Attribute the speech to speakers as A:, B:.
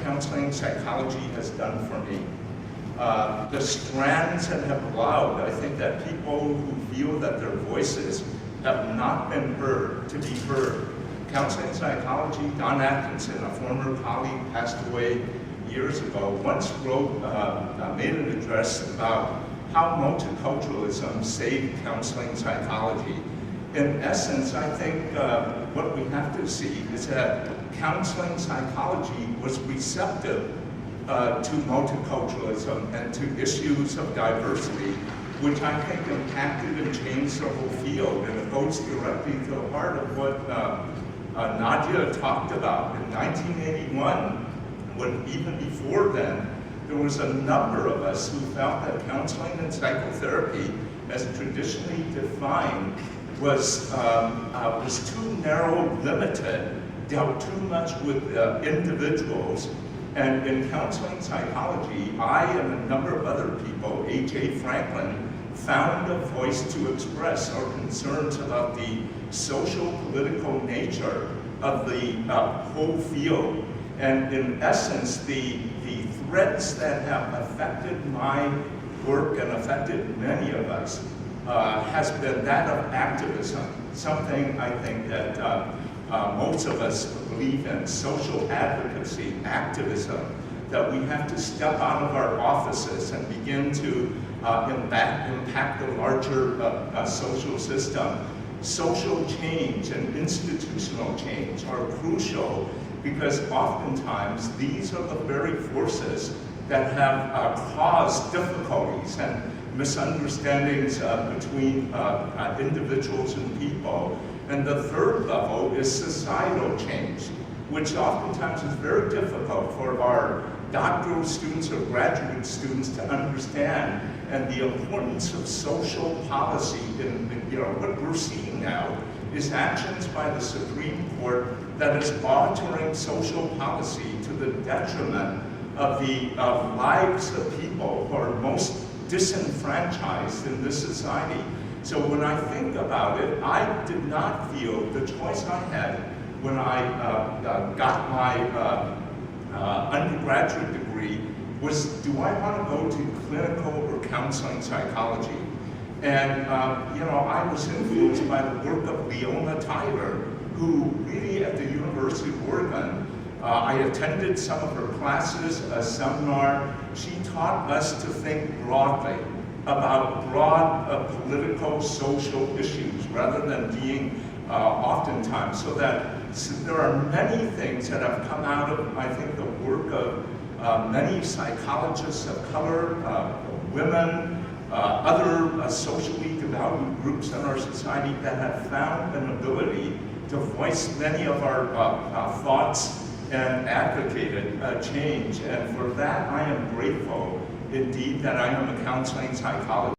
A: counseling psychology has done for me. The strands that have allowed, I think, that people who feel that their voices have not been heard to be heard. Counseling psychology, Don Atkinson, a former colleague, passed away years ago, once made an address about how multiculturalism saved counseling psychology. In essence, I think what we have to see is that counseling psychology was receptive to multiculturalism and to issues of diversity, which I think impacted and changed the whole field. And it goes directly to the heart of what Nadia talked about. In 1981, even before then, there was a number of us who felt that counseling and psychotherapy, as traditionally defined, was too narrow, limited, dealt too much with individuals. And in counseling psychology, I and a number of other people, A.J. Franklin, found a voice to express our concerns about the social, political nature of the whole field. And in essence, the threads that have affected my work and affected many of us has been that of activism, something I think that most of us believe in, social advocacy, activism, that we have to step out of our offices and begin to impact the larger social system. Social change and institutional change are crucial because oftentimes these are the very forces that have caused difficulties and misunderstandings between individuals and people. And the third level is societal change, which oftentimes is very difficult for our doctoral students or graduate students to understand, and the importance of social policy in what we're seeing now is actions by the Supreme Court that is altering social policy to the detriment of the lives of people who are most disenfranchised in this society. So when I think about it, I did not feel the choice I had when I got my undergraduate degree was, do I want to go to clinical or counseling psychology? And I was influenced by the work of Leona Tyler, who really at the University of Oregon, I attended some of her classes, a seminar. She taught us to think broadly about broad political, social issues rather than being oftentimes, so that there are many things that have come out of, I think, the work of many psychologists of color, women, other socially devalued groups in our society that have found an ability to voice many of our thoughts and advocated change. And for that, I am grateful indeed that I am a counseling psychologist.